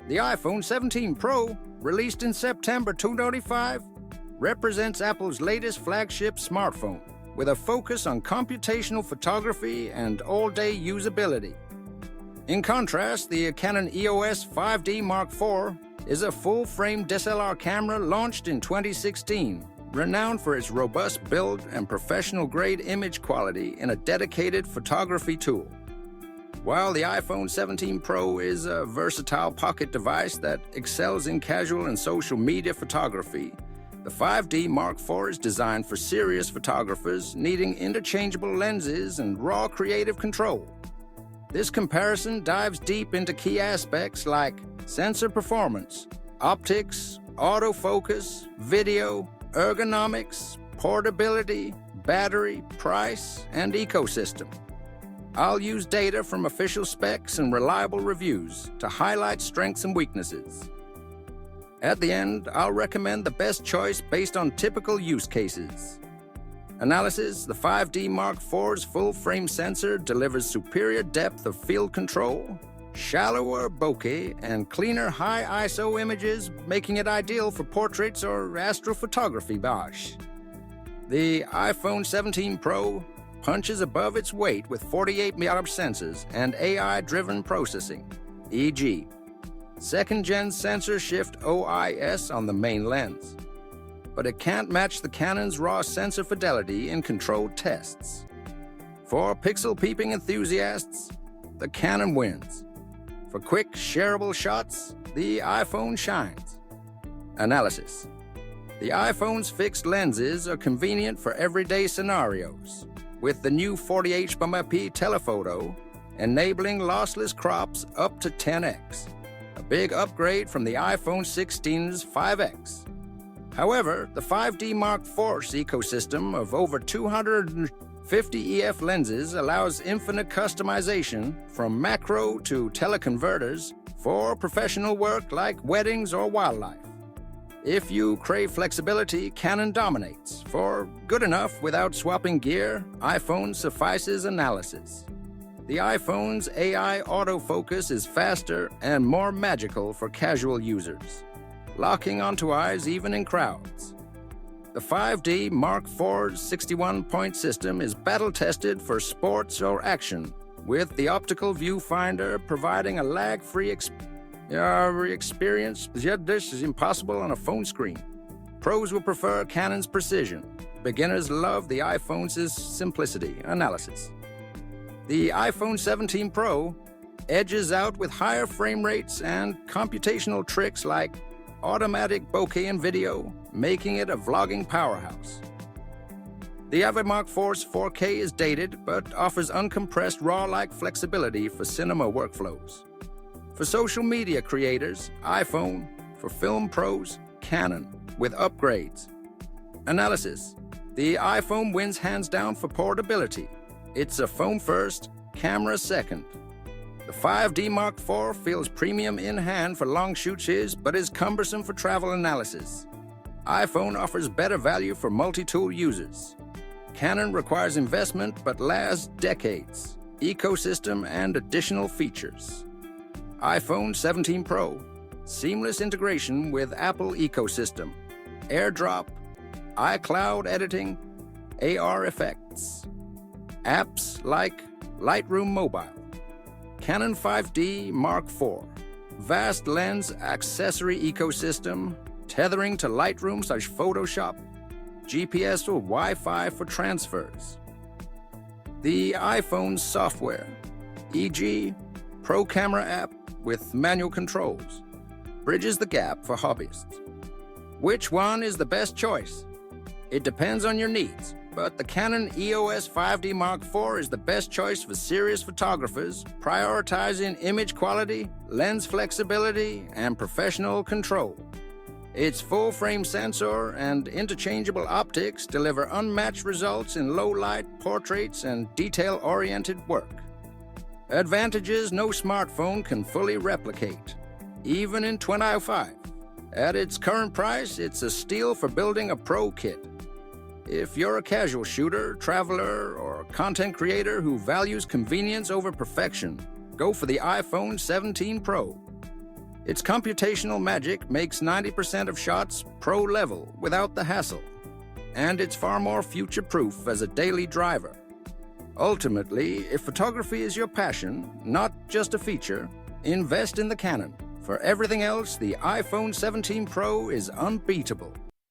The iPhone 17 Pro, released in September 2025, represents Apple's latest flagship smartphone, with a focus on computational photography and all-day usability. In contrast, the Canon EOS 5D Mark IV is a full-frame DSLR camera launched in 2016, renowned for its robust build and professional-grade image quality in a dedicated photography tool. While the iPhone 17 Pro is a versatile pocket device that excels in casual and social media photography, the 5D Mark IV is designed for serious photographers needing interchangeable lenses and raw creative control. This comparison dives deep into key aspects like sensor performance, optics, autofocus, video, ergonomics, portability, battery, price, and ecosystem. I'll use data from official specs and reliable reviews to highlight strengths and weaknesses. At the end, I'll recommend the best choice based on typical use cases. Analysis: the 5D Mark IV's full-frame sensor delivers superior depth of field control, shallower bokeh, and cleaner high ISO images, making it ideal for portraits or astrophotography. The iPhone 17 Pro punches above its weight with 48 megapixel sensors and AI-driven processing, e.g., second-gen sensor shift OIS on the main lens. But it can't match the Canon's raw sensor fidelity in controlled tests. For pixel-peeping enthusiasts, the Canon wins. For quick, shareable shots, the iPhone shines. Analysis: the iPhone's fixed lenses are convenient for everyday scenarios, with the new 48 megapixel telephoto enabling lossless crops up to 10x, a big upgrade from the iPhone 16's 5x. However, the 5D Mark IV's ecosystem of over 250 EF lenses allows infinite customization from macro to teleconverters for professional work like weddings or wildlife. If you crave flexibility, Canon dominates. For good enough without swapping gear, iPhone suffices. Analysis: the iPhone's AI autofocus is faster and more magical for casual users, locking onto eyes even in crowds. The 5D Mark IV's 61-point system is battle-tested for sports or action, with the optical viewfinder providing a lag-free experience. Yet this is impossible on a phone screen. Pros will prefer Canon's precision. Beginners love the iPhone's simplicity. Analysis: the iPhone 17 Pro edges out with higher frame rates and computational tricks like automatic bokeh and video, making it a vlogging powerhouse. The iPhone Mark IV's 4K is dated but offers uncompressed RAW-like flexibility for cinema workflows. For social media creators, iPhone. For film pros, Canon, with upgrades. Analysis: the iPhone wins hands down for portability. It's a phone first, camera second. The 5D Mark IV feels premium in hand for long shoots, but is cumbersome for travel. Analysis: iPhone offers better value for multi-tool users. Canon requires investment but lasts decades, ecosystem, and additional features. iPhone 17 Pro, seamless integration with Apple ecosystem, AirDrop, iCloud editing, AR effects, apps like Lightroom Mobile. Canon 5D Mark IV, vast lens accessory ecosystem, tethering to Lightroom/Photoshop, GPS or Wi-Fi for transfers. The iPhone's software, e.g., Pro Camera app with manual controls, bridges the gap for hobbyists. Which one is the best choice? It depends on your needs, but the Canon EOS 5D Mark IV is the best choice for serious photographers, prioritizing image quality, lens flexibility, and professional control. Its full-frame sensor and interchangeable optics deliver unmatched results in low-light portraits and detail-oriented work. Advantages no smartphone can fully replicate, even in 2005. At its current price, it's a steal for building a pro kit. If you're a casual shooter, traveler, or content creator who values convenience over perfection, go for the iPhone 17 Pro. Its computational magic makes 90% of shots pro level without the hassle, and it's far more future-proof as a daily driver. Ultimately, if photography is your passion, not just a feature, invest in the Canon. For everything else, the iPhone 17 Pro is unbeatable.